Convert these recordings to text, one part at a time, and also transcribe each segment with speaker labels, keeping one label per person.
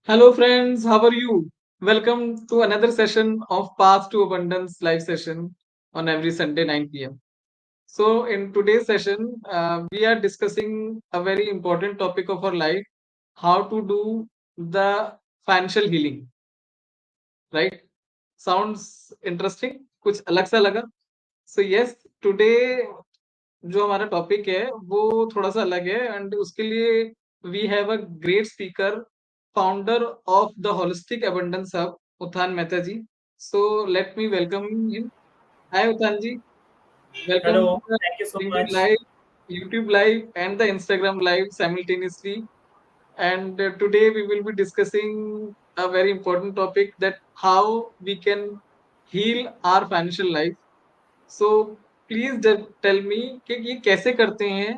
Speaker 1: Hello, friends. How are you? Welcome to another session of Path to Abundance live session on every Sunday 9 p.m. So, in today's session, we are discussing a very important topic of our life: how to do the financial healing. Right? Sounds interesting? कुछ अलग सा लगा? So yes, today जो हमारा topic है वो थोड़ा सा अलग है एंड उसके लिए we have a great speaker founder of the holistic abundance hub Utthan Mehta ji. So let me welcome him. Hi Utthan ji, welcome
Speaker 2: Hello,
Speaker 1: to the
Speaker 2: thank you so
Speaker 1: LinkedIn
Speaker 2: much.
Speaker 1: live, YouTube live and the Instagram live simultaneously. And today we will be discussing a very important topic, that how we can heal our financial life. So please tell me कि ये कैसे करते हैं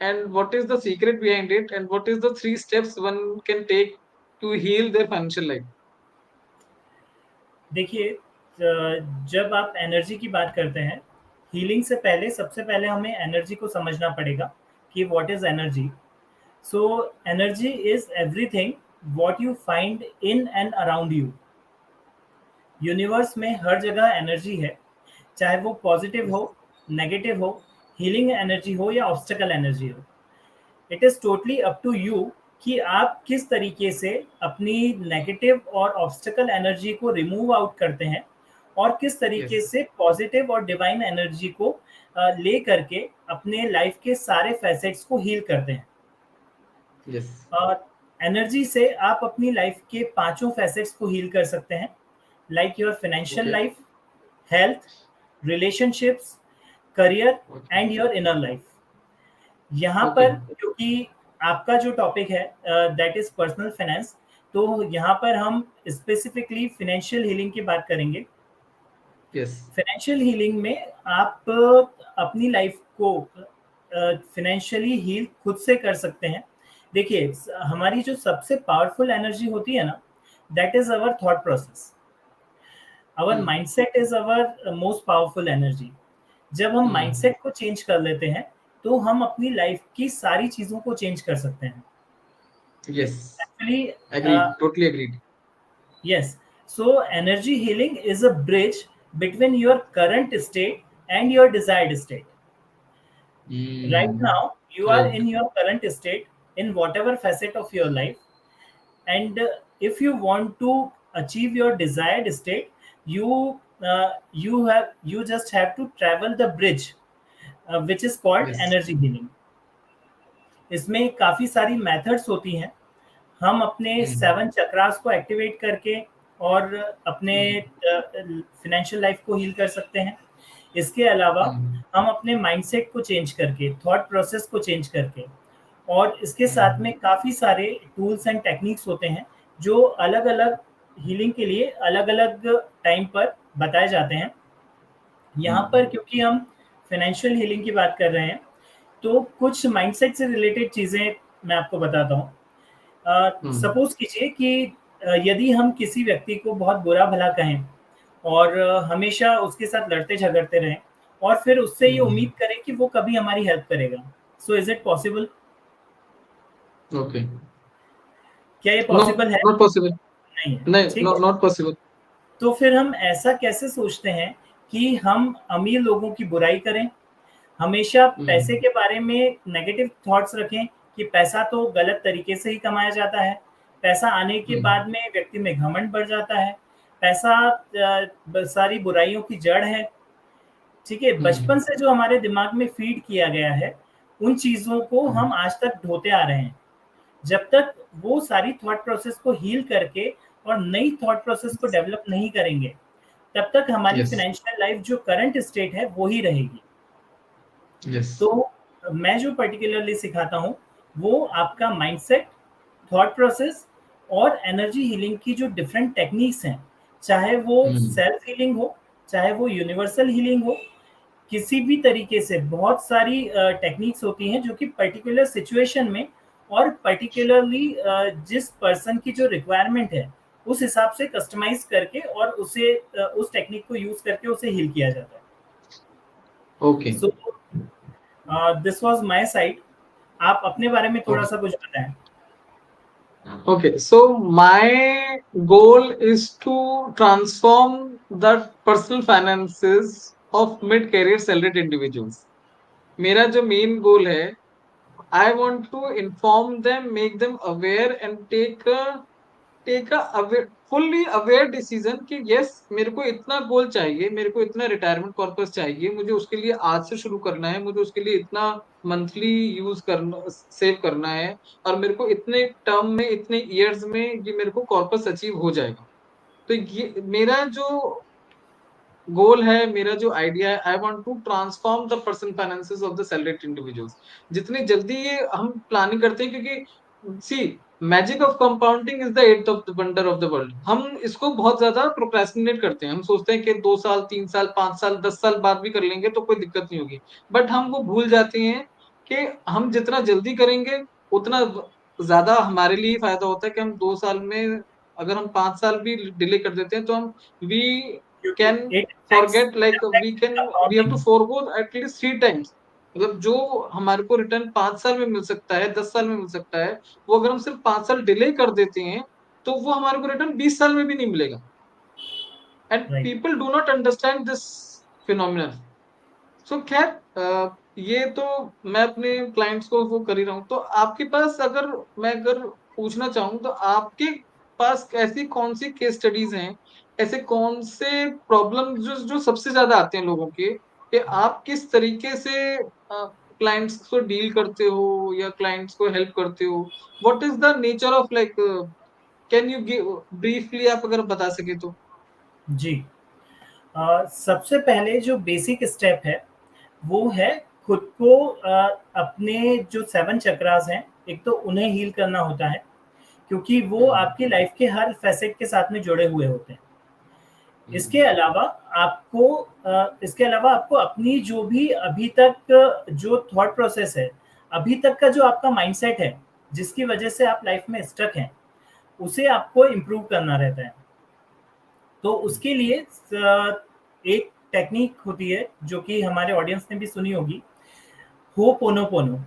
Speaker 1: and what is the secret behind it and what is the 3 steps one can take to heal their financial life.
Speaker 2: देखिए जब आप energy की बात करते हैं, हीलिंग से पहले सबसे पहले हमें एनर्जी को समझना पड़ेगा कि what is energy. So energy is everything what you find in and around you. Universe में हर जगह एनर्जी है, चाहे वो पॉजिटिव हो, नेगेटिव हो, हीलिंग एनर्जी हो या ऑब्स्टेकल एनर्जी हो। It is totally up to you कि आप किस तरीके से अपनी नेगेटिव और ऑब्स्टेकल एनर्जी को रिमूव आउट करते हैं और किस तरीके
Speaker 1: यस.
Speaker 2: से पॉजिटिव और डिवाइन एनर्जी को ले करके अपने लाइफ के सारे फैसेट्स को हील करते हैं।
Speaker 1: यस.
Speaker 2: और एनर्जी से आप अपनी लाइफ के पांचों फैसेट्स को हील कर सकते हैं, like your financial
Speaker 1: okay.
Speaker 2: Life, health, relationships, career
Speaker 1: okay.
Speaker 2: And your inner life. यहाँ
Speaker 1: ओके.
Speaker 2: पर क्योंकि आपका जो टॉपिक है दैट इज पर्सनल फाइनेंस, तो यहाँ पर हम स्पेसिफिकली फाइनेंशियल हीलिंग की बात करेंगे।
Speaker 1: यस.
Speaker 2: फाइनेंशियल हीलिंग में आप अपनी लाइफ को फाइनेंशियली हील खुद से कर सकते हैं। देखिए, हमारी जो सबसे पावरफुल एनर्जी होती है ना, that is our thought process. Our mindset is our most powerful energy. जब हम माइंडसेट को चेंज कर लेते हैं तो हम अपनी लाइफ की सारी चीज़ों को चेंज कर सकते हैं।
Speaker 1: Yes.
Speaker 2: Actually
Speaker 1: agreed, totally agreed.
Speaker 2: yes, so energy healing is a bridge between your current state and your desired state. Right now you are
Speaker 1: right.
Speaker 2: in your current state in whatever facet of your life, and if you want to achieve your desired state, you just have to travel the bridge, which is called
Speaker 1: yes.
Speaker 2: energy healing. इसमें काफ़ी सारी methods होती हैं। हम अपने 7 चक्रास को activate करके और अपने फाइनेंशियल लाइफ को हील कर सकते हैं। इसके अलावा हम अपने माइंडसेट को चेंज करके, थॉट प्रोसेस को चेंज करके, और इसके साथ में काफ़ी सारे टूल्स एंड टेक्निक्स होते हैं जो अलग-अलग हीलिंग के लिए अलग-अलग टाइम पर बताए जाते हैं। यहाँ पर क्योंकि हम फाइनेंशियल हीलिंग की बात कर रहे हैं, तो कुछ माइंडसेट से रिलेटेड चीज़ें मैं आपको बताता हूँ। सपोज़ कीजिए कि यदि हम किसी व्यक्ति को बहुत बुरा-भला कहें और हमेशा उसके साथ लड़ते-झगड़ते रहें और फिर उससे ये उम्मीद करें कि वो कभी हमारी हेल्प करेगा। So is it possible?
Speaker 1: Okay.
Speaker 2: क्या ये
Speaker 1: नो,
Speaker 2: पॉसिबल है?
Speaker 1: Not possible.
Speaker 2: नहीं है,
Speaker 1: नहीं,
Speaker 2: ठीक है?
Speaker 1: Not possible.
Speaker 2: तो फिर हम ऐसा कैसे सोचते हैं कि हम अमीर लोगों की बुराई करें, हमेशा पैसे के बारे में नेगेटिव थॉट्स रखें कि पैसा तो गलत तरीके से ही कमाया जाता है। पैसा आने के बाद में व्यक्ति में घमंड बढ़ जाता है। पैसा सारी बुराइयों की जड़ है। ठीक है? बचपन से जो हमारे दिमाग में फीड किया गया है, उन चीज़ों को हम आज तक ढोते आ रहे हैं। जब तक वो सारी थॉट प्रोसेस को हील करके और नई थॉट प्रोसेस को डेवलप नहीं करेंगे, तब तक हमारी
Speaker 1: यस.
Speaker 2: फाइनेंशियल लाइफ जो करंट स्टेट है, वो ही रहेगी।
Speaker 1: यस.
Speaker 2: तो मैं जो पर्टिकुलरली सिखाता हूँ, वो आपका माइंडसेट, थॉट प्रोसेस और एनर्जी हीलिंग की जो डिफरेंट टेक्निक्स हैं, चाहे वो सेल्फ हीलिंग हो, चाहे वो यूनिवर्सल हीलिंग हो, किसी भी तरीके से बहुत सारी टेक्निक्स होती हैं जो कि पर्टिकुलर सिचुएशन में और पर्टिकुलरली जिस पर्सन की जो रिक्वायरमेंट है, उस हिसाब से कस्टमाइज़ करके और उसे उस टेक्निक को यूज़ करके उसे हील किया जाता है।
Speaker 1: Okay.
Speaker 2: So this was my side. आप अपने बारे में
Speaker 1: ओके.
Speaker 2: थोड़ा-सा कुछ बताएँ?
Speaker 1: Okay, so my goal is to transform the personal finances of mid-career salaried individuals. मेरा जो मेन गोल है, I want to inform them, make them aware, and take a fully aware decision कि yes, मेरे को इतना गोल चाहिए, मेरे को इतना रिटायरमेंट कॉर्पस चाहिए, मुझे उसके लिए आज से शुरू करना है, मुझे उसके लिए इतना मंथली यूज करना, सेव करना है, और मेरे को इतने टर्म में, इतने ईयर्स में ये मेरे को कॉर्पस अचीव हो जाएगा. तो ये मेरा जो गोल है, मेरा जो आइडिया है, I want to transform the person finances of the salaried individuals. जितनी जल्दी ये हम प्लानिंग करते हैं, क्योंकि see, magic of compounding is the eight of the wonder of the world. हम इसको बहुत ज्यादा प्रोक्रेस्टिनेट करते हैं. हम सोचते हैं कि 2 साल, 3 साल, 5 साल, 10 साल बाद भी कर लेंगे तो कोई दिक्कत नहीं होगी. बट हम वो भूल जाते हैं कि हम जितना जल्दी करेंगे उतना ज्यादा हमारे लिए फायदा होता है. कि हम 2 साल में, अगर हम 5 साल भी डिले कर देते हैं, तो हम वी
Speaker 2: क्योंकि
Speaker 1: can
Speaker 2: it
Speaker 1: forget, like
Speaker 2: affects
Speaker 1: we have to
Speaker 2: compounding.
Speaker 1: Forgo at least 3 times. मतलब जो हमारे को रिटर्न 5 साल में मिल सकता है, 10 साल में मिल सकता है, वो अगर हम सिर्फ 5 साल डिले कर देते हैं, तो वो हमारे को रिटर्न 20 साल में भी नहीं मिलेगा. And
Speaker 2: right.
Speaker 1: People do not understand this phenomenal. So खैर, ये तो मैं अपने क्लाइंट्स को वो कर ही रहा हूँ. तो आपके पास, अगर पूछना चाहूँ, तो आपके पास ऐसी कौन सी केस स्टडीज हैं, ऐसे कौन से प्रॉब्लम जो जो सबसे ज्यादा आते हैं लोगों के, कि आप किस तरीके से क्लाइंट्स को डील करते हो या क्लाइंट्स को हेल्प करते हो? What is the nature of, like, can you give briefly, आप अगर बता सके तो.
Speaker 2: जी। सबसे पहले जो बेसिक स्टेप है वो है खुद को अपने जो 7 चक्रास हैं, एक तो उन्हें हील करना होता है, क्योंकि वो आपकी लाइफ के हर फैसेट के साथ में जुड़े हुए होते हैं। इसके अलावा आपको अपनी जो भी अभी तक जो थॉट प्रोसेस है, अभी तक का जो आपका माइंडसेट है, जिसकी वजह से आप लाइफ में स्टक हैं, उसे आपको इम्प्रूव करना रहता है। तो उसके लिए एक टेक्निक होती है जो कि हमारे ऑडियंस ने भी सुनी होगी, होपोनोपोनो।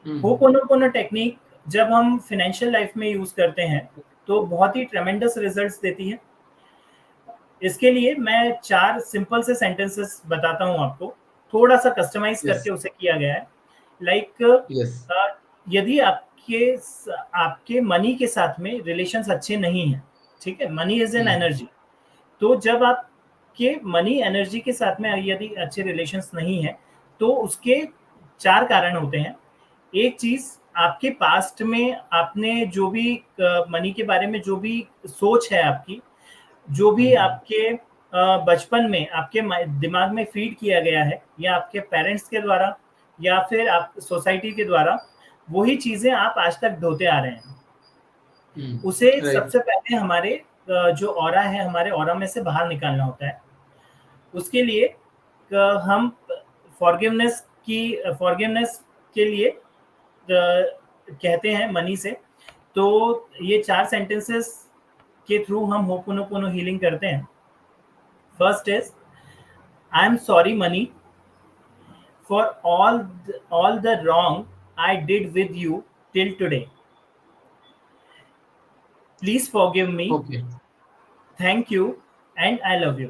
Speaker 2: होपोनोपोनो टेक्निक जब हम फाइनेंशियल लाइफ में यूज करते हैं तो बहुत ही ट्रेमेंडस रिजल्ट्स देती है। इसके लिए मैं 4 सिंपल से सेंटेंसेस बताता हूँ आपको, थोड़ा सा कस्टमाइज
Speaker 1: यस.
Speaker 2: करके उसे किया गया है। Like
Speaker 1: yes.
Speaker 2: यदि आपके मनी के साथ में रिलेशंस अच्छे नहीं हैं, ठीक है, मनी इज एन एनर्जी। तो जब आपके मनी एनर्जी के साथ में यदि अच्छे रिलेशंस नहीं है, तो उसके 4 कारण होते हैं। एक चीज, आपके पास्ट में आपने जो भी मनी के बारे में जो भी सोच है आपकी, जो भी आपके बचपन में आपके दिमाग में फीड किया गया है, या आपके पेरेंट्स के द्वारा या फिर आप सोसाइटी के द्वारा, वही चीजें आप आज तक ढोते आ रहे हैं। उसे
Speaker 1: राइट.
Speaker 2: सबसे पहले हमारे जो ऑरा है, हमारे ऑरा में से बाहर निकालना होता है। उसके लिए हम फॉरगिवनेस के लिए कहते हैं मनी से। तो ये 4 सेंटेंसेस के थ्रू हम होपोनोपोनो हीलिंग करते हैं। First is, I am sorry money for all the wrong I did with you till today. Please forgive me,
Speaker 1: okay.
Speaker 2: Thank you and I love you.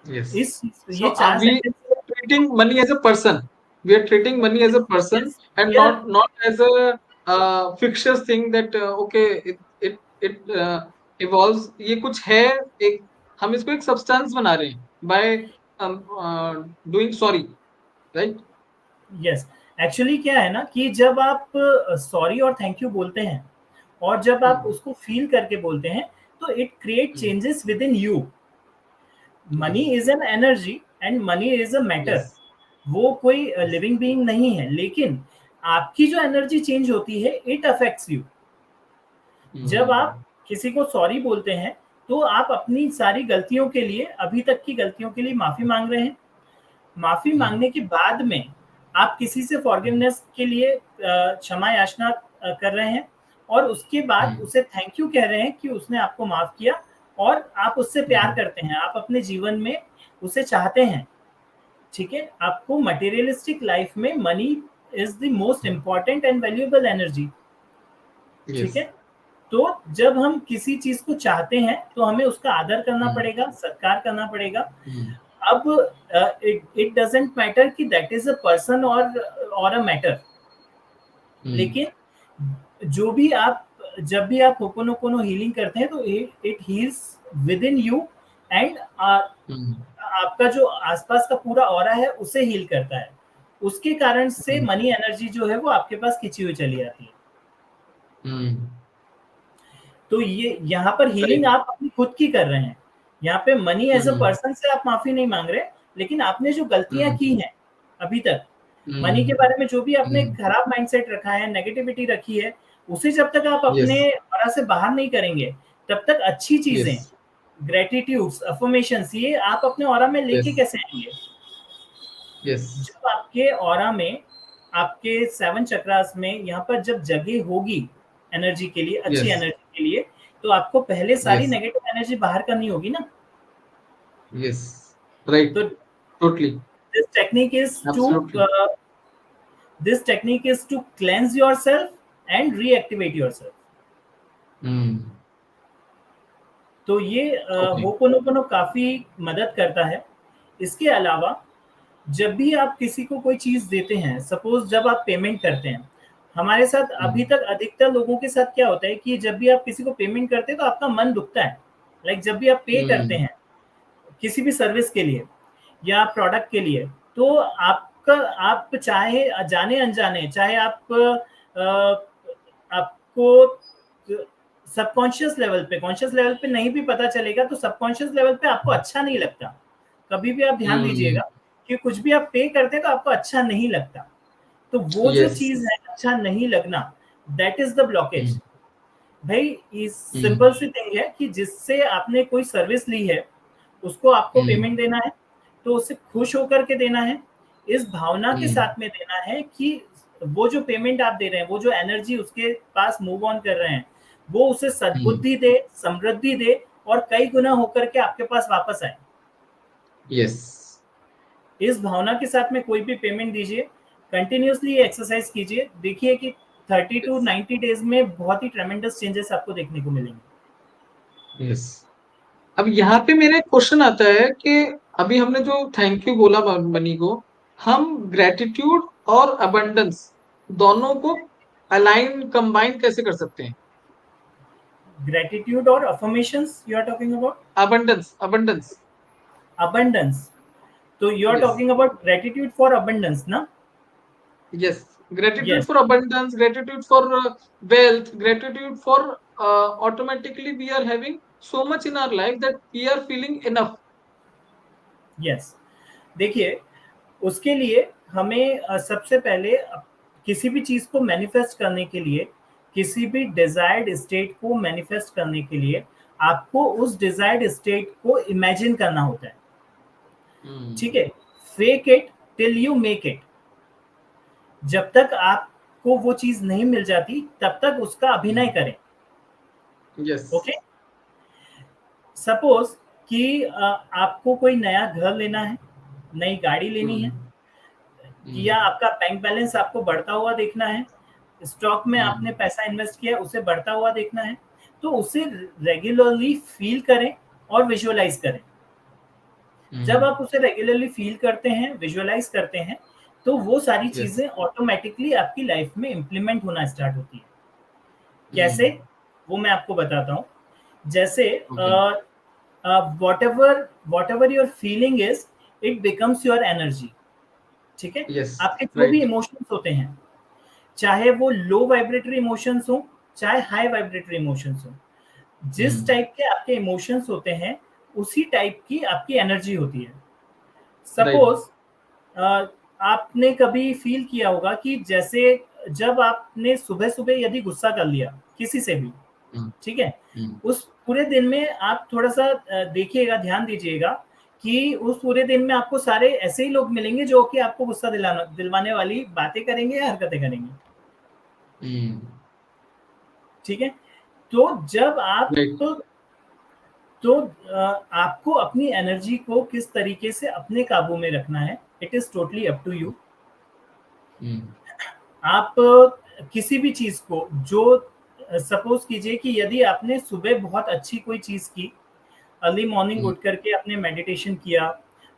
Speaker 1: Yes.
Speaker 2: इस ये
Speaker 1: So
Speaker 2: 4
Speaker 1: we
Speaker 2: sentence.
Speaker 1: are treating money as a person. We are treating money as a person,
Speaker 2: yes,
Speaker 1: and
Speaker 2: we are.
Speaker 1: not as a fictitious thing that okay, it evolves. ये कुछ है, एक, हम इसको एक substance बना रहे हैं by doing sorry, right?
Speaker 2: Yes, actually क्या है ना कि जब आप सॉरी और थैंक यू बोलते हैं और जब आप
Speaker 1: Hmm.
Speaker 2: उसको फील करके बोलते हैं, तो it create
Speaker 1: Hmm.
Speaker 2: Changes with in you. Money
Speaker 1: Yes.
Speaker 2: Is an energy and money is a matter.
Speaker 1: Yes.
Speaker 2: वो कोई
Speaker 1: Yes.
Speaker 2: लिविंग बीइंग नहीं है, लेकिन आपकी जो एनर्जी चेंज होती है, इट अफेक्ट्स यू। जब आप
Speaker 1: Hmm.
Speaker 2: किसी को सॉरी बोलते हैं, तो आप अपनी सारी गलतियों के लिए, अभी तक की गलतियों के लिए माफी मांग रहे हैं। माफी
Speaker 1: Hmm.
Speaker 2: मांगने के बाद में आप किसी से फॉरगिवनेस के लिए क्षमा याचना कर रहे हैं, और उसके बाद
Speaker 1: Hmm.
Speaker 2: उसे थैंक यू कह रहे हैं कि उसने आपको माफ किया, और आप उससे प्यार
Speaker 1: Hmm.
Speaker 2: करते हैं, आप अपने जीवन में उसे चाहते हैं। ठीक है, आपको मटेरियलिस्टिक लाइफ में money is the most important and valuable energy. ठीक
Speaker 1: yes,
Speaker 2: है। तो जब हम किसी चीज को चाहते हैं तो हमें उसका आदर करना पड़ेगा, सत्कार करना पड़ेगा। अब इट डजंट मैटर कि दैट इज अ पर्सन और अ मैटर, लेकिन जो भी आप जब भी आप होपोनोपोनो हीलिंग करते हैं तो it heels with in you, and आपका जो आसपास का पूरा ऑरा है उसे हील करता है। उसके कारण से मनी एनर्जी जो है वो आपके पास खिंची हुई चली आती है। तो ये यहाँ पर हीलिंग आप अपनी खुद की कर रहे हैं। यहाँ पे मनी एज अ पर्सन से आप माफी नहीं मांग रहे, लेकिन आपने जो गलतियां की हैं अभी तक, मनी के बारे में जो भी आपने खराब माइंडसेट रखा है, नेगेटिविटी रखी है, उसे जब तक आप अपने ऑरा से बाहर नहीं करेंगे तब तक अच्छी चीजें, ग्रेटिट्यूड्स, अफर्मेशंस, ये आप अपने ऑरा में लेके कैसे आएंगे? जब आपके ऑरा में, आपके 7 चक्रास में यहाँ पर जब जगह होगी एनर्जी के लिए, अच्छी एनर्जी के लिए, तो आपको पहले सारी नेगेटिव एनर्जी बाहर करनी होगी ना।
Speaker 1: yes, right,
Speaker 2: तो
Speaker 1: totally,
Speaker 2: this technique is
Speaker 1: absolutely,
Speaker 2: to cleanse yourself and reactivate yourself. तो ये
Speaker 1: okay,
Speaker 2: होपोनोपोनो काफी मदद करता है। इसके अलावा जब भी आप किसी को कोई चीज देते हैं, सपोज जब आप पेमेंट करते हैं, हमारे साथ अभी तक अधिकतर लोगों के साथ क्या होता है कि जब भी आप किसी को पेमेंट करते हैं तो आपका मन दुखता है। लाइक जब भी आप पे करते हैं किसी भी सर्विस के लिए या प्रोडक्ट के लिए, तो आपका, आप चाहे जाने अनजाने, चाहे आप आपको सबकॉन्शियस लेवल पे, कॉन्शियस लेवल पे नहीं भी पता चलेगा तो सबकॉन्शियस लेवल पे आपको अच्छा नहीं लगता। कभी भी आप ध्यान दीजिएगा कि कुछ भी आप पे करते हैं तो आपको अच्छा नहीं लगता। तो वो जो
Speaker 1: yes,
Speaker 2: चीज है अच्छा नहीं लगना, दैट इज द ब्लॉकेज। भाई इस सिंपल सी थिंग है कि जिससे आपने कोई सर्विस ली है उसको आपको पेमेंट देना है, तो उसे खुश होकर के देना है, इस भावना के साथ में देना है कि वो जो पेमेंट आप दे रहे हैं, वो जो एनर्जी उसके पास मूव ऑन कर रहे हैं, वो उसे सद्बुद्धि दे, समृद्धि दे और कई गुना होकर के आपके पास वापस आए।
Speaker 1: yes,
Speaker 2: इस भावना के साथ में कोई भी पेमेंट दीजिए, कंटिन्यूअसली एक्सरसाइज कीजिए, देखिए कि 30 टू 90 डेज में बहुत ही ट्रेमेंडस चेंजेस आपको देखने को मिलेंगे।
Speaker 1: yes. अब यहाँ पे मेरा एक क्वेश्चन आता है कि अभी हमने जो थैंक यू बोला मनी को, हम ग्रेटिट्यूड और अबंडेंस दोनों को अलाइन कंबाइन कैसे कर सकते हैं?
Speaker 2: ग्रेटिट्यूड और affirmations you are talking about?
Speaker 1: Abundance, abundance,
Speaker 2: abundance, तो you are
Speaker 1: yes,
Speaker 2: talking about gratitude for abundance ना?
Speaker 1: yes, gratitude
Speaker 2: yes,
Speaker 1: for abundance, gratitude for wealth, gratitude for automatically we are having so much in our life that we are feeling enough.
Speaker 2: Yes. देखिए, उसके लिए हमें सबसे पहले किसी भी चीज को मैनिफेस्ट करने के लिए, किसी भी डिजायर्ड स्टेट को मैनिफेस्ट करने के लिए आपको उस डिजायर्ड स्टेट को इमेजिन करना होता है। ठीक है, fake it till you make it. जब तक आपको वो चीज नहीं मिल जाती तब तक उसका अभिनय करें।
Speaker 1: Yes.
Speaker 2: ओके, सपोज कि आपको कोई नया घर लेना है, नई गाड़ी लेनी है, या आपका बैंक बैलेंस आपको बढ़ता हुआ देखना है, स्टॉक में आपने पैसा इन्वेस्ट किया उसे बढ़ता हुआ देखना है, तो उसे रेगुलरली फील करें और विजुअलाइज करें। जब आप उसे रेगुलरली फील करते हैं, विजुअलाइज करते हैं, तो वो सारी चीजें ऑटोमेटिकली आपकी लाइफ में इम्प्लीमेंट होना स्टार्ट होती है। कैसे, वो मैं आपको बताता हूँ। जैसे whatever your feeling is, it becomes your energy। ठीक है,
Speaker 1: Yes,
Speaker 2: आपके जो भी
Speaker 1: right.
Speaker 2: इमोशंस होते हैं, चाहे वो लो वाइब्रेटरी इमोशंस हो चाहे हाई वाइब्रेटरी इमोशंस हो, जिस टाइप के आपके इमोशंस होते हैं उसी टाइप की आपकी एनर्जी होती है।
Speaker 1: Right.
Speaker 2: सपोज आपने कभी फील किया होगा कि जैसे जब आपने सुबह सुबह यदि गुस्सा कर लिया किसी से भी, ठीक है, उस पूरे दिन में आप थोड़ा सा देखिएगा, ध्यान दीजिएगा कि उस पूरे दिन में आपको सारे ऐसे ही लोग मिलेंगे जो कि आपको गुस्सा दिलवाने वाली बातें करेंगे या हरकतें करेंगे। ठीक है, तो जब आप
Speaker 1: Right.
Speaker 2: तो आपको अपनी एनर्जी को किस तरीके से अपने काबू में रखना है, it is totally up to you. आप किसी भी चीज को जो सपोज कीजिए कि यदि आपने सुबह बहुत अच्छी कोई चीज की, अर्ली मॉर्निंग उठ करके आपने मेडिटेशन किया,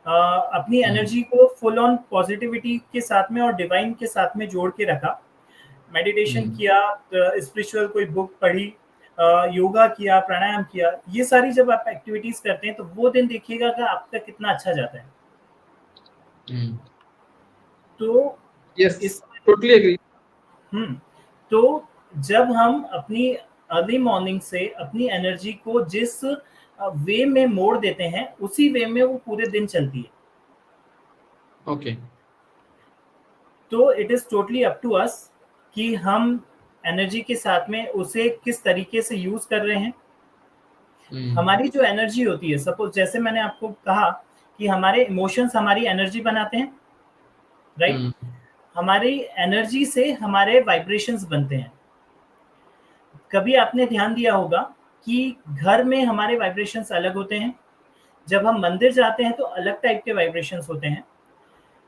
Speaker 2: अपनी एनर्जी को फुल ऑन पॉजिटिविटी के साथ में और डिवाइन के साथ में जोड़ के रखा, मेडिटेशन किया, स्पिरिचुअल कोई बुक पढ़ी, योगा किया, प्राणायाम किया, ये सारी जब आप एक्टिविटीज करते हैं तो वो दिन देखिएगा कि आपका कितना अच्छा जाता है। तो
Speaker 1: यस,
Speaker 2: इस
Speaker 1: टोटली एग्री।
Speaker 2: तो जब हम अपनी अर्ली मॉर्निंग से अपनी एनर्जी को जिस वे में मोड़ देते हैं, उसी वे में वो पूरे दिन चलती है।
Speaker 1: ओके,
Speaker 2: तो it is totally up to us कि हम एनर्जी के साथ में उसे किस तरीके से यूज कर रहे हैं। हमारी जो एनर्जी होती है, सपोज जैसे मैंने आपको कहा कि हमारे इमोशंस हमारी एनर्जी बनाते हैं, राइट? हमारी एनर्जी से हमारे वाइब्रेशंस बनते हैं। कभी आपने ध्यान दिया होगा कि घर में हमारे वाइब्रेशंस अलग होते हैं, जब हम मंदिर जाते हैं तो अलग टाइप के वाइब्रेशंस होते हैं,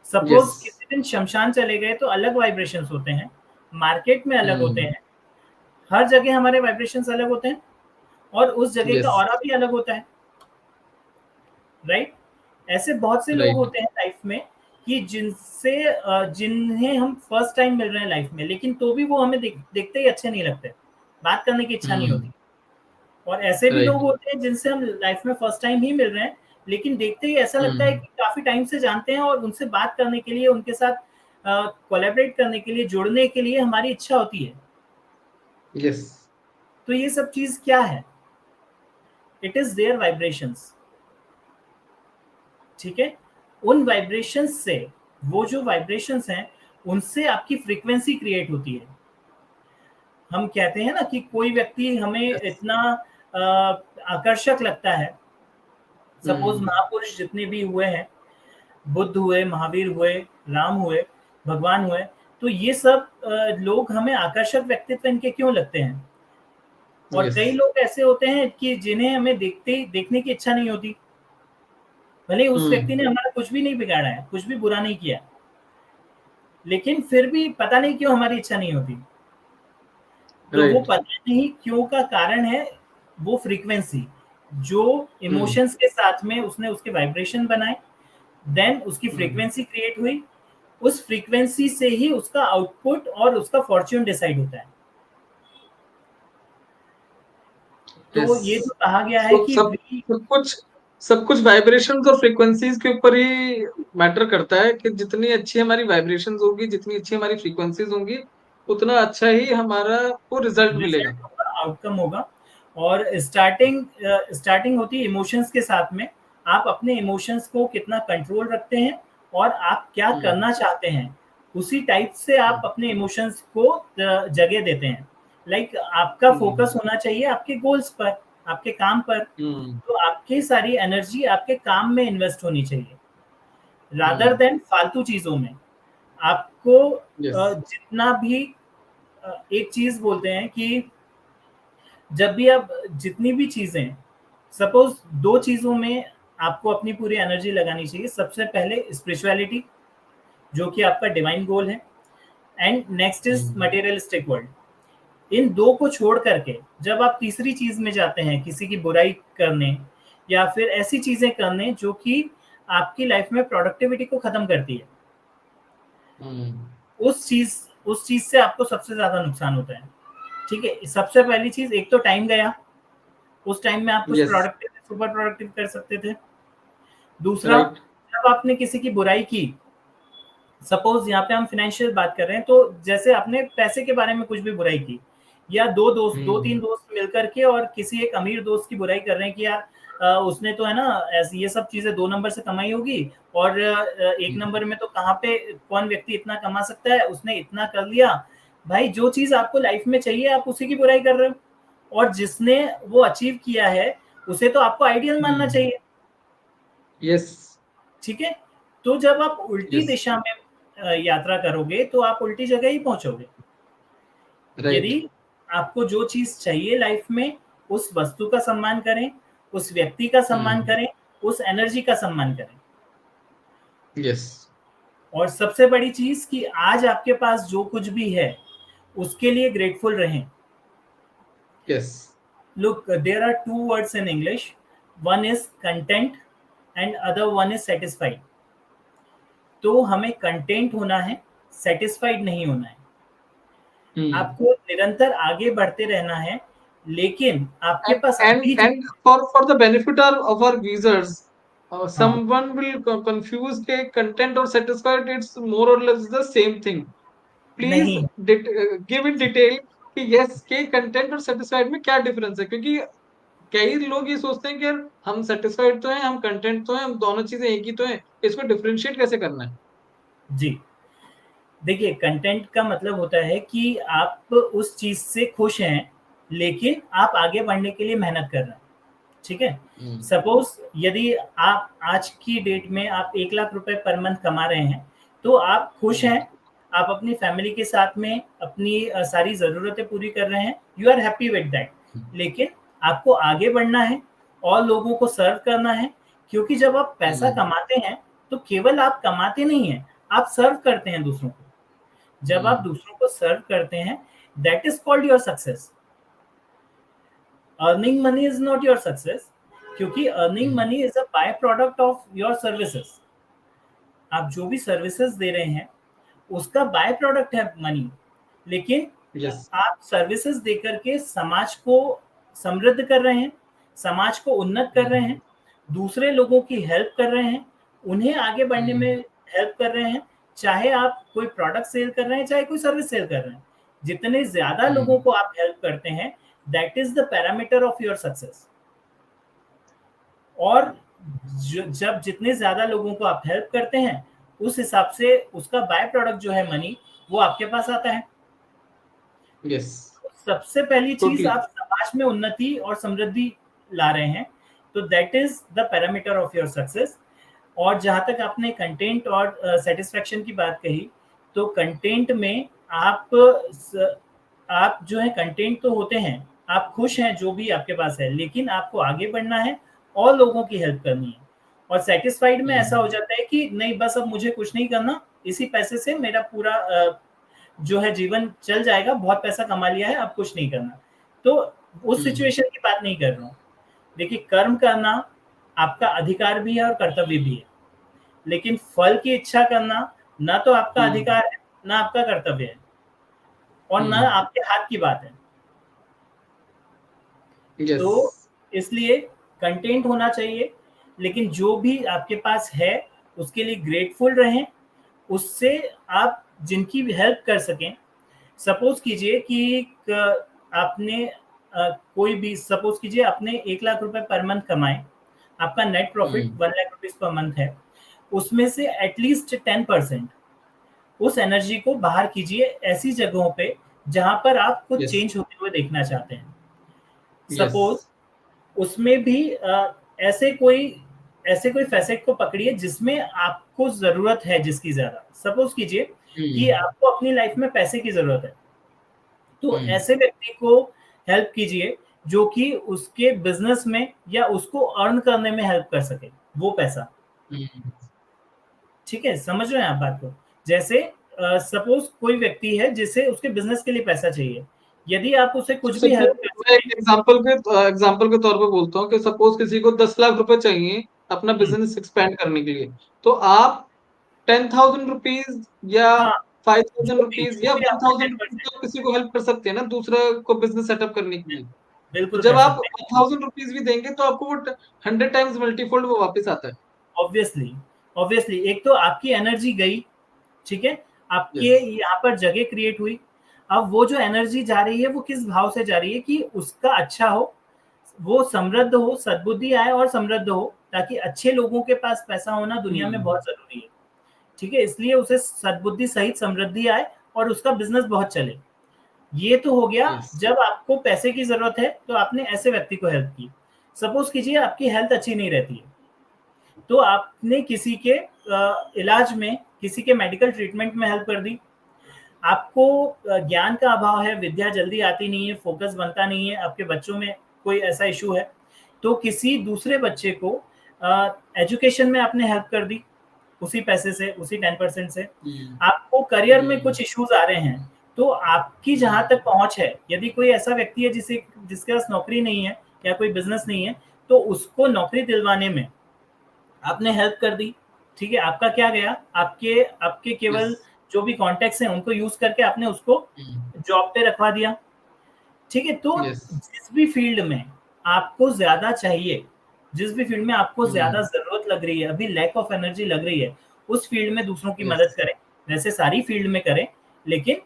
Speaker 2: सपोज
Speaker 1: यस,
Speaker 2: किसी दिन शमशान चले गए तो अलग वाइब्रेशंस होते हैं, मार्केट में अलग होते हैं, हर जगह हमारे वाइब्रेशंस अलग होते हैं और उस जगह का
Speaker 1: यस,
Speaker 2: ऑरा भी अलग होता है, राइट? ऐसे बहुत से लोग
Speaker 1: राइट।
Speaker 2: होते हैं लाइफ में कि जिन्हें हम फर्स्ट टाइम मिल रहे हैं लाइफ में, लेकिन तो भी वो हमें देखते ही अच्छे नहीं लगते, बात करने की इच्छा नहीं होती। और ऐसे भी लोग
Speaker 1: राइट।
Speaker 2: होते हैं जिनसे हम लाइफ में फर्स्ट टाइम ही मिल रहे हैं, लेकिन देखते ही ऐसा लगता है कि काफी टाइम से जानते हैं और उनसे बात करने के लिए, उनके साथ कोलैबोरेट करने के लिए, जुड़ने के लिए हमारी इच्छा होती है।
Speaker 1: यस,
Speaker 2: तो ये सब चीज क्या है? इट इज देयर वाइब्रेशंस, ठीक है? उन वाइब्रेशंस से, वो जो वाइब्रेशंस हैं, उनसे आपकी फ्रीक्वेंसी क्रिएट होती है। हम कहते हैं ना कि कोई व्यक्ति हमें
Speaker 1: यस।
Speaker 2: इतना आकर्षक लगता है, सपोज महापुरुष जितने भी हुए हैं, बुद्ध हुए, महावीर हुए, राम हुए, भगवान हुए, तो ये सब लोग हमें आकर्षक व्यक्तित्व इनके क्यों लगते हैं? और
Speaker 1: यस।
Speaker 2: कई लोग ऐसे होते हैं कि जिन्हें हमें देखने की इच्छा नहीं होती, भले उस व्यक्ति ने हमारा कुछ भी नहीं बिगाड़ा है, कुछ भी बुरा नहीं किया, लेकिन फिर भी पता नहीं क्यों हमारी इच्छा नहीं होती। तो वो
Speaker 1: राइट।
Speaker 2: पता नहीं क्यों का कारण है वो फ्रीक्वेंसी, जो इमोशंस के साथ में उसने उसके वाइब्रेशन बनाए, देन उसकी फ्रीक्वेंसी क्रिएट हुई, उस फ्रीक्वेंसी से ही उसका आउटपुट और उसका फॉर्च्यून डिसाइड होता है।
Speaker 1: यस।
Speaker 2: तो ये जो कहा गया है
Speaker 1: तो
Speaker 2: कि
Speaker 1: सब सब कुछ सब कुछ वाइब्रेशंस और फ्रीक्वेंसीज के ऊपर ही मैटर करता है कि जितनी अच्छी हमारी वाइब्रेशंस होगी, जितनी अच्छी हमारी फ्रीक्वेंसीज होंगी, उतना अच्छा ही हमारा को रिजल्ट मिलेगा।
Speaker 2: रिजल्ट होगा, आउटकम होगा। और स्टार्टिंग होती है इमोशंस के साथ में। आप अपने इमोशंस को कितना कंट्रोल रखते हैं और आप क्या करना चाहते हैं, उसी टाइप से आप अपने इमोशंस को जगह देते हैं। लाइक आपका फोकस होना चाहिए आपके गोल्स पर, आपके काम पर। तो आपकी सारी एनर्जी आपके काम में इन्वेस्ट होनी चाहिए, रादर देन फालतू चीजों में। आपको
Speaker 1: यस।
Speaker 2: जितना भी एक चीज बोलते हैं कि जब भी आप जितनी भी चीजें, सपोज दो चीजों में आपको अपनी पूरी एनर्जी लगानी चाहिए। सबसे पहले स्पिरिचुअलिटी, जो कि आपका डिवाइन गोल है, and next is materialistic world. इन दो को छोड़ करके जब आप तीसरी चीज में जाते हैं, किसी की बुराई करने या फिर ऐसी चीजें करने जो कि आपकी लाइफ में प्रोडक्टिविटी को खत्म करती है, उस चीज से आपको सबसे ज्यादा नुकसान होता है। ठीक है, सबसे पहली चीज, एक तो टाइम गया, उस टाइम में आप कुछ
Speaker 1: यस।
Speaker 2: प्रोडक्टिव, सुपर प्रोडक्टिव कर सकते थे। दूसरा,
Speaker 1: राइट।
Speaker 2: जब आपने किसी की बुराई की, सपोज यहाँ पे हम फाइनेंशियल बात कर रहे हैं, तो जैसे आपने पैसे के बारे में कुछ भी बुराई की, या दो तीन दोस्त मिलकर के और किसी एक अमीर दोस्त की बुराई कर रहे हैं कि यार उसने तो है ना ऐसी ये सब चीजें 2 नंबर से कमाई होगी, और 1 नंबर में तो कहाँ पे कौन व्यक्ति इतना कमा सकता है, उसने इतना कर लिया। भाई, जो चीज आपको लाइफ में चाहिए आप उसी की बुराई कर रहे हो, और जिसने वो अचीव किया है उसे तो आपको आइडियल मानना चाहिए।
Speaker 1: यस।
Speaker 2: ठीक है, तो जब आप उल्टी
Speaker 1: यस।
Speaker 2: दिशा में यात्रा करोगे तो आप उल्टी जगह ही पहुंचोगे।
Speaker 1: राइट।
Speaker 2: यदि आपको जो चीज चाहिए लाइफ में, उस वस्तु का सम्मान करें, उस व्यक्ति का सम्मान करें, उस एनर्जी का सम्मान करें।
Speaker 1: यस।
Speaker 2: और सबसे बड़ी चीज कि आज आपके पास जो कुछ भी है उसके लिए ग्रेटफुल रहें।
Speaker 1: Yes.
Speaker 2: Look, there are two words in English. One is content and other one is satisfied. तो हमें कंटेंट होना है, सेटिस्फाइड नहीं होना है।
Speaker 1: Hmm.
Speaker 2: आपको निरंतर आगे बढ़ते रहना है, लेकिन आपके पास अभी
Speaker 1: And for the benefit of our users,
Speaker 2: हाँ,
Speaker 1: someone will confuse के content और satisfied, it's more or less the same thing. Please
Speaker 2: नहीं,
Speaker 1: give it detail कि yes के content और satisfied में क्या difference है, क्योंकि कई लोग ये सोचते हैं कि यार हम satisfied तो हैं, हम content तो हैं, हम दोनों चीजें एक ही तो हैं, इसको differentiate कैसे करना है?
Speaker 2: जी। देखिए, कंटेंट का मतलब होता है कि आप उस चीज़ से खुश हैं, लेकिन आप आगे बढ़ने के लिए मेहनत कर रहे हैं, ठीक है? सपोज़ यदि आप आज की डेट में आप 1 लाख रुपए पर मंथ कमा रहे हैं, तो आप खुश हैं, आप अपनी फैमिली के साथ में अपनी सारी ज़रूरतें पूरी कर रहे हैं, you are happy with that. लेकिन आपको आगे बढ़ना है और लोगों को सर्व करना है, क्योंकि जब आप पैसा कमाते हैं, तो केवल आप कमाते नहीं हैं, आप सर्व करते हैं दूसरों को। जब आप दूसरों को सर्व करते हैं, that is called your success. Earning money is not your success, क्योंकि earning money is a by product of your services. आप जो भी सर्विसेज दे रहे हैं, उसका बाय प्रोडक्ट है मनी। लेकिन
Speaker 1: Yes.
Speaker 2: आप सर्विसेज देकर के समाज को समृद्ध कर रहे हैं, समाज को उन्नत कर रहे हैं, दूसरे लोगों की हेल्प कर रहे हैं, उन्हें आगे बढ़ने में हेल्प कर रहे हैं, चाहे आप कोई प्रोडक्ट सेल कर रहे हैं, चाहे कोई सर्विस सेल कर रहे हैं। जितने ज़्यादा लोगों को आप हेल्प करते हैं, that is the parameter of your success. और जब जितने ज़्यादा लोगों को आप हेल्प करते हैं, उस हिसाब से उसका बाय प्रोडक्ट जो है मनी, वो आपके पास आता है।
Speaker 1: Yes.
Speaker 2: सबसे पहली चीज
Speaker 1: Totally.
Speaker 2: आप समाज में उन्नति और समृद्धि ला रहे हैं, तो that is the parameter of your success. और जहां तक आपने कंटेंट और सेटिस्फेक्शन की बात कही, तो कंटेंट में आप जो है कंटेंट तो होते हैं, आप खुश हैं जो भी आपके पास है, लेकिन आपको आगे बढ़ना है और लोगों की हेल्प करनी है। और सेटिस्फाइड में ऐसा हो जाता है कि नहीं, बस अब मुझे कुछ नहीं करना, इसी पैसे से मेरा पूरा जो है जीवन चल जाएगा, बहुत पैसा कमा लिया है, अब कुछ नहीं करना। तो उस सिचुएशन की बात नहीं कर रहा हूँ। देखिए, कर्म करना आपका अधिकार भी है और कर्तव्य भी है, लेकिन फल की इच्छा करना ना तो आपका अधिकार है, ना आपका कर्तव्य है, और ना आपके हाथ की बात है।
Speaker 1: Yes.
Speaker 2: तो इसलिए कंटेंट होना चाहिए, लेकिन जो भी आपके पास है उसके लिए ग्रेटफुल रहें, उससे आप जिनकी भी हेल्प कर सकें। सपोज कीजिए कि आपने कोई भी सपोज कीजिए आपने 1 लाख रुपए पर मंथ कमाए, आपका net profit 1 lakh rupees per month है, उसमें से एटलीस्ट 10% उस एनर्जी को बाहर कीजिए ऐसी जगहों पे जहां पर आप कुछ
Speaker 1: Yes.
Speaker 2: चेंज होते हुए देखना चाहते हैं।
Speaker 1: Yes.
Speaker 2: सपोज उसमें भी ऐसे कोई फैसेट को पकड़िए जिसमें आपको जरूरत है, जिसकी ज्यादा। सपोज कीजिए कि आपको अपनी लाइफ में पैसे की जरूरत है, तो ऐसे व्यक्ति को हेल्प कीजिए जो कि उसके बिजनेस में या उसको अर्न करने में हेल्प कर सके वो पैसा। ठीक है, समझ रहे हैं आप बात को? जैसे सपोज कोई व्यक्ति है जिसे उसके बिजनेस के लिए पैसा चाहिए, यदि आप उसे कुछ भी हेल्प कर
Speaker 1: मैं एक
Speaker 2: सके।
Speaker 1: एग्जांपल के तौर पे बोलता हूँ कि सपोज किसी को 10 लाख रुपए चाहिए अपना बिजनेस एक्सपेंड करने के लिए, तो आप 10,000 रुपीज या
Speaker 2: हाँ,
Speaker 1: 5,000 रुपीज
Speaker 2: जो
Speaker 1: या
Speaker 2: भी आपका
Speaker 1: 1,000 रुपीज
Speaker 2: 10%,
Speaker 1: आप किसी को हेल्प कर सकते हैं ना, दूसरा को बिजनेस सेटअप करने के लिए। तो
Speaker 2: बिल्कुल
Speaker 1: जब
Speaker 2: कर
Speaker 1: आप
Speaker 2: सकते हैं।
Speaker 1: 1,000 रुपीज भी देंगे तो आपको वो 100 टाइम्स मल्टीफोल्ड वो वापस आता है।
Speaker 2: ऑब्वियसली, ऑब्वियसली एक तो आपकी एनर्जी गई, ठीक है, आपके
Speaker 1: यस।
Speaker 2: यहाँ पर जगह क्रिएट हुई। अब वो जो एनर्जी जा रही है वो किस भाव से जा रही है कि उसका अच्छा हो, वो समृद्ध हो, सद्बुद्धि आए और समृद्ध हो, ताकि अच्छे लोगों के पास पैसा होना दुनिया में बहुत जरूरी है। ठीक है, इसलिए उसे सद्बुद्धि सहित समृद्धि आए और उसका बिजनेस बहुत चले। ये तो हो गया
Speaker 1: यस।
Speaker 2: जब आपको पैसे की जरूरत है तो आपने ऐसे व्यक्ति को हेल्प की। सपोज कीजिए आपकी हेल्थ अच्छी नहीं रहती है, तो आपने किसी के इलाज में, किसी के मेडिकल ट्रीटमेंट में हेल्प कर दी। आपको ज्ञान का अभाव है, विद्या जल्दी आती नहीं है, फोकस बनता नहीं है, आपके बच्चों में कोई ऐसा इशू है, तो किसी दूसरे बच्चे को एजुकेशन में आपने हेल्प कर दी उसी पैसे से, उसी 10% से। आपको करियर में कुछ इश्यूज आ रहे हैं, तो आपकी जहां तक पहुंच है, यदि कोई ऐसा व्यक्ति है जिसके पास नौकरी नहीं है या कोई बिजनेस नहीं है, तो उसको नौकरी दिलवाने में आपने हेल्प कर दी, ठीक है, आपका क्या गया, आपके आपके केवल
Speaker 1: yes,
Speaker 2: जो भी कॉन्टेक्ट्स हैं उनको यूज करके आपने उसको
Speaker 1: mm,
Speaker 2: जॉब पे रखवा दिया, ठीक है। तो
Speaker 1: yes,
Speaker 2: जिस भी फील्ड में आपको ज्यादा चाहिए, जिस भी फील्ड में आपको ज्यादा
Speaker 1: mm,
Speaker 2: जरूरत लग रही है, अभी लैक ऑफ एनर्जी लग रही है, उस फील्ड में दूसरों की मदद
Speaker 1: yes,
Speaker 2: करें। वैसे सारी फील्ड में करें, लेकिन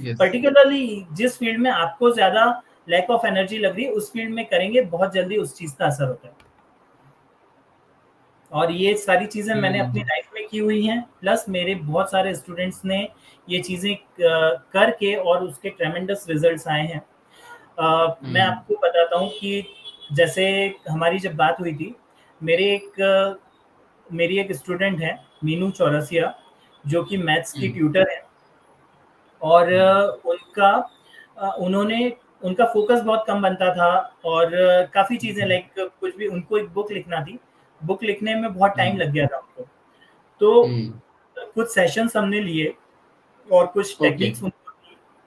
Speaker 1: yes,
Speaker 2: पर्टिकुलरली जिस फील्ड में आपको ज्यादा लैक ऑफ एनर्जी लग रही है उस फील्ड में करेंगे, बहुत जल्दी उस चीज का असर होता है। और ये सारी चीजें मैंने अपनी
Speaker 1: mm,
Speaker 2: लाइफ में की हुई हैं, प्लस मेरे बहुत सारे स्टूडेंट्स ने ये चीजें करके और उसके ट्रेमेंडस रिजल्ट्स आए हैं। मैं
Speaker 1: mm,
Speaker 2: आपको बताता हूँ कि जैसे हमारी जब बात हुई थी, मेरे एक मेरी एक स्टूडेंट है, मीनू चौरसिया, जो कि मैथ्स की
Speaker 1: mm,
Speaker 2: ट्यूटर है। और
Speaker 1: mm,
Speaker 2: उन्होंने उनका फोकस बहुत कम बनता था, और काफ़ी चीज़ें
Speaker 1: mm,
Speaker 2: लाइक कुछ भी उनको एक बुक लिखना थी, बुक लिखने में बहुत टाइम
Speaker 1: mm,
Speaker 2: लग गया था उनको। तो
Speaker 1: mm,
Speaker 2: कुछ सेशंस हमने लिए और कुछ
Speaker 1: okay,
Speaker 2: टेक्निक्स उनको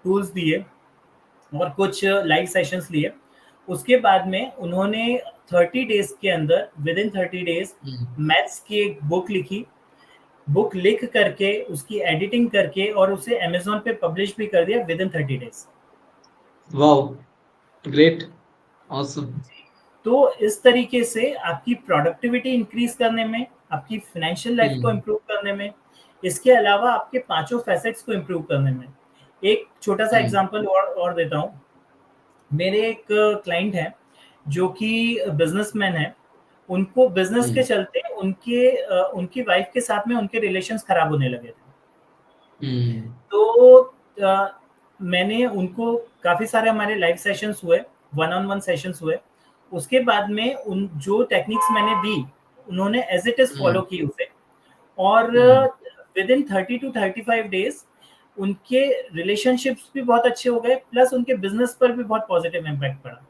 Speaker 2: टूल्स दिए और कुछ लाइव सेशंस लिए। उसके बाद में उन्होंने 30 डेज़ के अंदर, विदिन 30 डेज़
Speaker 1: mm,
Speaker 2: मैथ्स की एक बुक लिखी। बुक लिख करके उसकी एडिटिंग करके और उसे अमेज़न पे पब्लिश भी कर दिया within 30 days.
Speaker 1: wow, great, awesome,
Speaker 2: तो इस तरीके से आपकी प्रोडक्टिविटी इंक्रीज करने में, आपकी फाइनेंशियल लाइफ को
Speaker 1: mm,
Speaker 2: इम्प्रूव करने में, इसके अलावा आपके पांचों फैसेट्स को इम्प्रूव करने में। एक छोटा सा
Speaker 1: mm,
Speaker 2: एग्जांपल और देता हूँ। मेरे एक क्लाइंट है जो कि बिजनेसमैन है। उनको बिजनेस के
Speaker 1: mm,
Speaker 2: चलते उनकी वाइफ के साथ में उनके रिलेशंस खराब होने लगे थे।
Speaker 1: mm,
Speaker 2: तो मैंने उनको काफ़ी सारे हमारे लाइव सेशंस हुए, वन ऑन वन सेशंस हुए। उसके बाद में उन जो टेक्निक्स मैंने दी, उन्होंने as it is follow
Speaker 1: mm,
Speaker 2: की उसे। और
Speaker 1: mm,
Speaker 2: विदिन 30 टू 35 डेज़ उनके रिलेशनशिप्स भी बहुत अच्छे हो गए, प्लस उनके बिज़नेस पर भी बहुत पॉज़िटिव इम्पैक्ट पड़ा।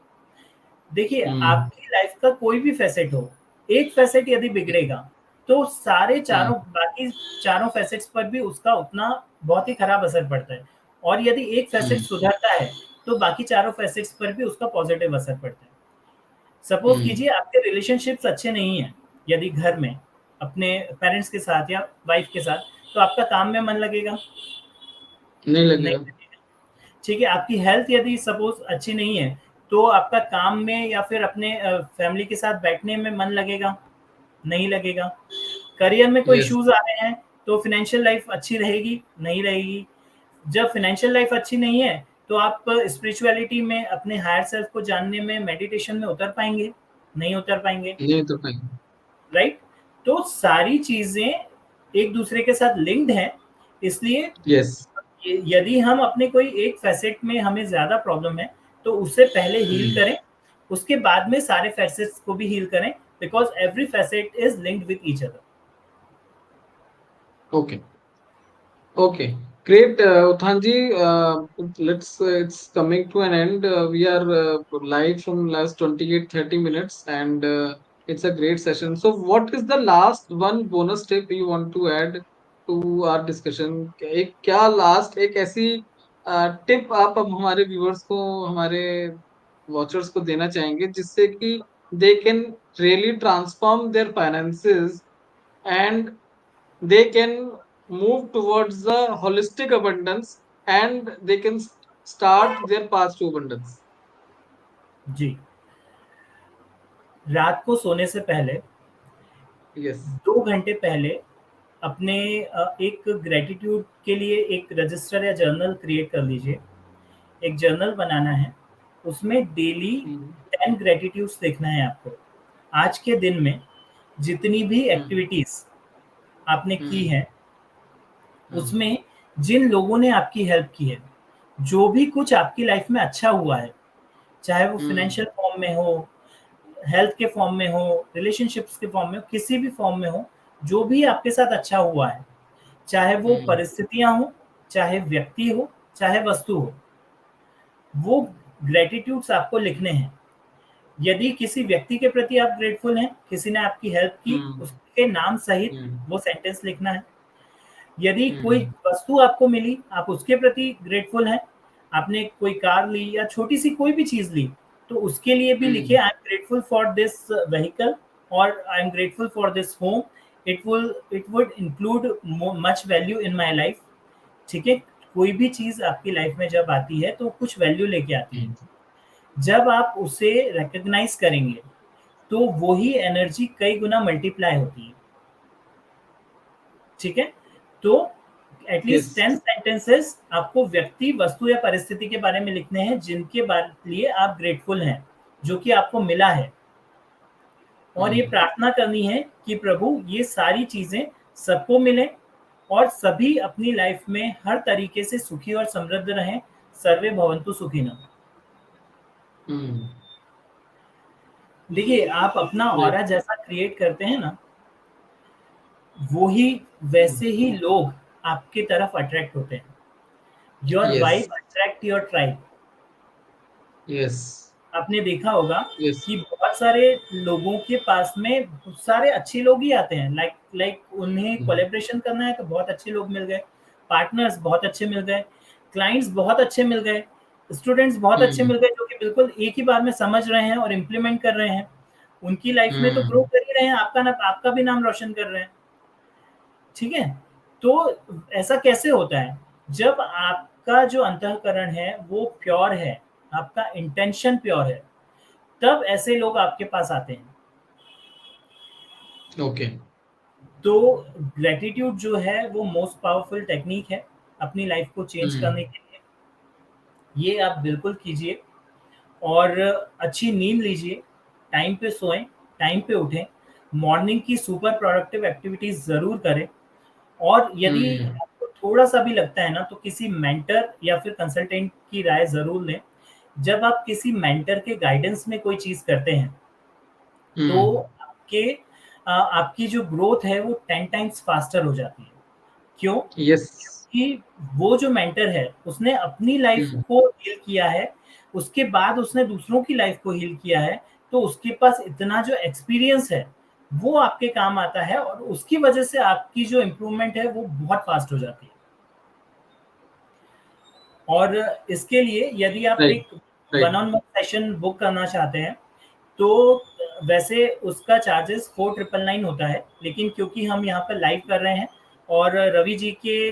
Speaker 2: देखिए,
Speaker 1: mm,
Speaker 2: आपकी लाइफ़ का कोई भी फ़ैसेट हो, एक फ़ैसेट यदि बिगड़ेगा, तो सारे
Speaker 1: mm,
Speaker 2: चारों बाकी चारों फ़ैसेट्स पर भी उसका उतना बहुत ही खराब असर पड़ता है। और यदि एक फ़ैसेट
Speaker 1: mm,
Speaker 2: सुधरता है, तो बाकी चारों फ़ैसेट्स पर भी उसका पॉज़िटिव असर पड़ता है। सपोज़
Speaker 1: mm,
Speaker 2: कीजिए आपके रिलेशनशिप्स अच्छे नहीं हैं, यदि घर में, अपने पेरेंट्स के साथ या वाइफ़ के साथ, तो आपका काम में मन लगेगा?
Speaker 1: नहीं
Speaker 2: नहीं
Speaker 1: लगेगा,
Speaker 2: लगेगा। ठीक है, आपकी हेल्थ यदि सपोज़ अच्छी नहीं है, तो आपका काम में या फिर अपने फैमिली के साथ बैठने में मन लगेगा? नहीं लगेगा। करियर में कोई
Speaker 1: yes,
Speaker 2: इश्यूज़ आ रहे हैं, तो फाइनेंशियल लाइफ़ अच्छी रहेगी? नहीं रहेगी। जब फाइनेंशियल लाइफ़ अच्छी नहीं है, तो आप स्पिरिचुअलिटी में, अपने हायर सेल्फ को जानने में, मेडिटेशन में उतर पाएँगे? नहीं उतर पाएँगे,
Speaker 1: नहीं तो कहीं,
Speaker 2: राइट? तो सारी चीज़ें एक-दूसरे के साथ लिंक्ड हैं, इसलिए
Speaker 1: yes,
Speaker 2: यदि हम अपने कोई एक फ़ैसेट में हमें ज़्यादा प्रॉब्लम है, तो उससे पहले हील
Speaker 1: mm,
Speaker 2: करें, उसके बाद में सारे फ़ैसेट्स को भी हील करें, because every facet is linked with each other.
Speaker 1: okay. Okay, great, Uthanji. It's coming to an end. We are live from last 28, 30 minutes, and it's a great session. So, what is the last one bonus tip you want to add to our discussion? एक क्या last एक ऐसी tip आप अब हमारे viewers को, हमारे watchers को देना चाहेंगे जिससे कि they can really transform their finances and they can move towards the holistic abundance and they can start their path to abundance.
Speaker 2: जी, रात को सोने से पहले
Speaker 1: Yes.
Speaker 2: 2 घंटे पहले अपने एक ग्रैटिट्यूड के लिए एक रजिस्टर या जर्नल क्रिएट कर लीजिए। एक जर्नल बनाना है, उसमें डेली
Speaker 1: Mm,
Speaker 2: 10 ग्रैटिट्यूड्स लिखना है आपको। आज के दिन में जितनी भी
Speaker 1: mm,
Speaker 2: एक्टिविटीज़ आपने की
Speaker 1: mm,
Speaker 2: हैं,
Speaker 1: mm,
Speaker 2: उसमें जिन लोगों ने आपकी हेल्प की है, जो भी कुछ आपकी लाइफ में अच्छा हुआ है, चाहे वो
Speaker 1: mm,
Speaker 2: फाइनेंशियल फॉर्म में हो, हेल्थ के फॉर्म में हो, रिलेशनशिप्स के फॉर्म में हो, किसी भी फॉर्म में हो, जो भी आपके साथ अच्छा हुआ है, चाहे वो
Speaker 1: mm,
Speaker 2: परिस्थितियाँ हों, चाहे व्यक्ति हो, चाहे वस्तु हो, वो ग्रैटिट्यूड्स आपको लिखने हैं। यदि किसी व्यक्ति के प्रति आप ग्रेटफुल हैं, किसी ने आपकी हेल्प की,
Speaker 1: mm,
Speaker 2: उसके नाम सहित
Speaker 1: mm,
Speaker 2: वो सेंटेंस लिखना है। यदि कोई वस्तु आपको मिली, आप उसके प्रति ग्रेटफुल हैं, आपने कोई कार ली या छोटी-सी कोई भी चीज़ ली, तो उसके लिए भी लिखिए I am grateful for this vehicle और I am grateful for this home, it would include much value in my life. ठीक है? कोई भी चीज़ आपकी लाइफ में जब आती है, तो कुछ वैल्यू लेके आती है। जब आप उसे रिकॉग्नाइज़ करेंगे, तो वही एनर्जी कई गुना मल्टीप्लाई होती है। ठीक है? तो एटलीस्ट
Speaker 1: Yes.
Speaker 2: 10 सेंटेंसेस आपको व्यक्ति, वस्तु या परिस्थिति के बारे में लिखने हैं जिनके लिए आप ग्रेटफुल हैं, जो कि आपको मिला है। और ये प्रार्थना करनी है कि प्रभु ये सारी चीज़ें सबको मिलें और सभी अपनी लाइफ में हर तरीके से सुखी और समृद्ध रहें। सर्वे भवन्तु सुखिनः। देखिए, आप अपना
Speaker 1: Right.
Speaker 2: ऑरा जैसा क्रिएट करते हैं ना, वो ही वैसे ही लोग आपकी तरफ अट्रैक्ट होते हैं। Your
Speaker 1: Yes.
Speaker 2: Vibe attract your tribe.
Speaker 1: Yes.
Speaker 2: आपने देखा होगा
Speaker 1: Yes.
Speaker 2: कि बहुत सारे लोगों के पास में बहुत सारे अच्छे लोग ही आते हैं। लाइक उन्हें कोलैबोरेशन करना है तो बहुत अच्छे लोग मिल गए, पार्टनर्स बहुत अच्छे मिल गए, क्लाइंट्स बहुत अच्छे मिल गए, स्टूडेंट्स बहुत अच्छे मिल गए जो कि बिल्कुल एक ही बार में समझ रहे हैं और इम्प्लीमेंट कर रहे हैं। उनकी लाइफ में तो ग्रो कर ही रहे हैं, आपका भी नाम रोशन कर रहे हैं। ठीक है? तो ऐसा कैसे होता है? जब आपका जो अंतःकरण है वो प्योर है, आपका इंटेंशन प्योर है, तब ऐसे लोग आपके पास आते हैं।
Speaker 1: Okay.
Speaker 2: तो ग्रैटिट्यूड जो है वो मोस्ट पावरफुल टेक्निक है अपनी लाइफ को चेंज करने के लिए। ये आप बिल्कुल कीजिए और अच्छी नींद लीजिए, टाइम पे सोएँ, टाइम पे उठें, मॉर्निंग की सुपर प्रोडक्टिव एक्टिविटीज़ ज़रूर करें और यदि आपको थोड़ा-सा भी लगता है ना, तो किसी मेंटर या फिर कंसल्टेंट की राय ज़रूर लें। जब आप किसी मेंटर के गाइडेंस में कोई चीज़ करते हैं, तो आपकी जो ग्रोथ है वो 10 टाइम्स फास्टर हो जाती है। क्यों?
Speaker 1: Yes.
Speaker 2: क्योंकि वो जो मेंटर है, उसने अपनी लाइफ़ को हील किया है, उसके बाद उसने दूसरों की लाइफ़ को हील किया है, तो उसके पास इतना जो एक्सपीरियंस है, वो आपके काम आता है और उसकी वजह से आपकी जो इम्प्रूवमेंट है, वो बहुत फास्ट हो जाती है। और इसके लिए यदि आप
Speaker 1: Right.
Speaker 2: एक
Speaker 1: Right.
Speaker 2: One on one session book करना चाहते हैं, तो वैसे उसका चार्जेस 4999 होता है, लेकिन क्योंकि हम यहाँ पर लाइव कर रहे हैं और रवि जी के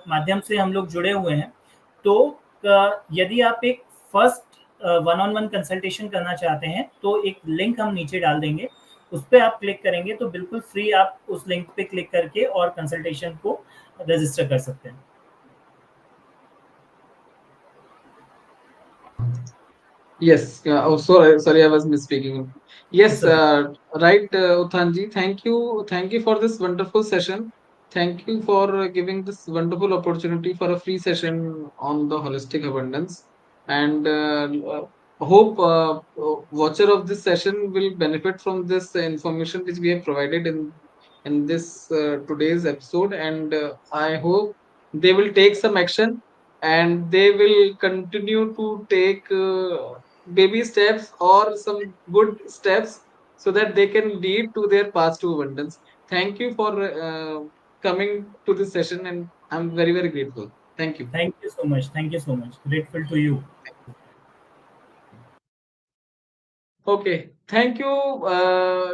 Speaker 2: माध्यम से हम लोग जुड़े हुए हैं, तो यदि आप एक first one on one consultation करना चाहते हैं, तो एक लिंक हम नीचे डाल देंगे, उस पे आप क्लिक करेंगे तो बिल्कुल फ्री आप उस लिंक पे क्लिक करके और कंसल्टेशन को रजिस्टर कर सकते हैं।
Speaker 1: Yes. Oh, sorry, I was misspeaking.
Speaker 2: It's
Speaker 1: Yes.
Speaker 2: Okay.
Speaker 1: Right, Uthanji. Thank you for this wonderful session. Thank you for giving this wonderful opportunity for a free session on the holistic abundance. And hope watcher of this session will benefit from this information which we have provided in this today's episode. And I hope they will take some action and they will continue to take baby steps or some good steps so that they can lead to their path to abundance. Thank you for coming to this session, and I'm very, very grateful. Thank you.
Speaker 2: Thank you so much, grateful to you.
Speaker 1: Okay, thank you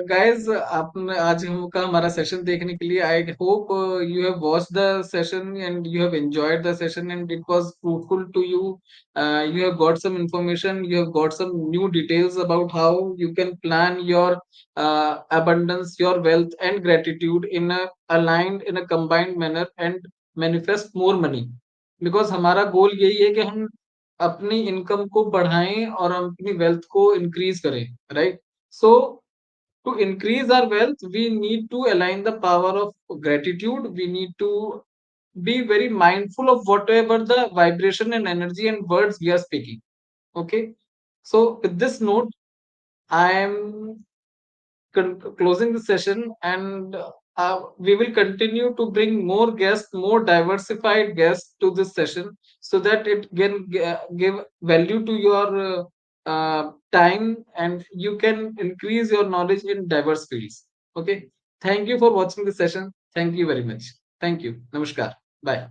Speaker 1: guys, आपने आज हम का हमारा session देखने के लिए। I hope you have watch the session and you have enjoyed the session and it was fruitful to you. You have got some information, you have got some new details about how you can plan your abundance, your wealth and gratitude in a aligned, in a combined manner and manifest more money, because हमारा गोल यही है कि हम अपनी income को बढ़ाएं और हम अपनी वेल्थ को इंक्रीज करें, right? So to increase our wealth, we need to align the power of gratitude. We need to be very mindful of whatever the vibration and energy and words we are speaking. Okay, so with this note, I am closing the session, and we will continue to bring more guests, more diversified guests to this session, so that it can give value to your time and you can increase your knowledge in diverse fields. Okay, thank you for watching the session. Thank you very much. Thank you. Namaskar. Bye.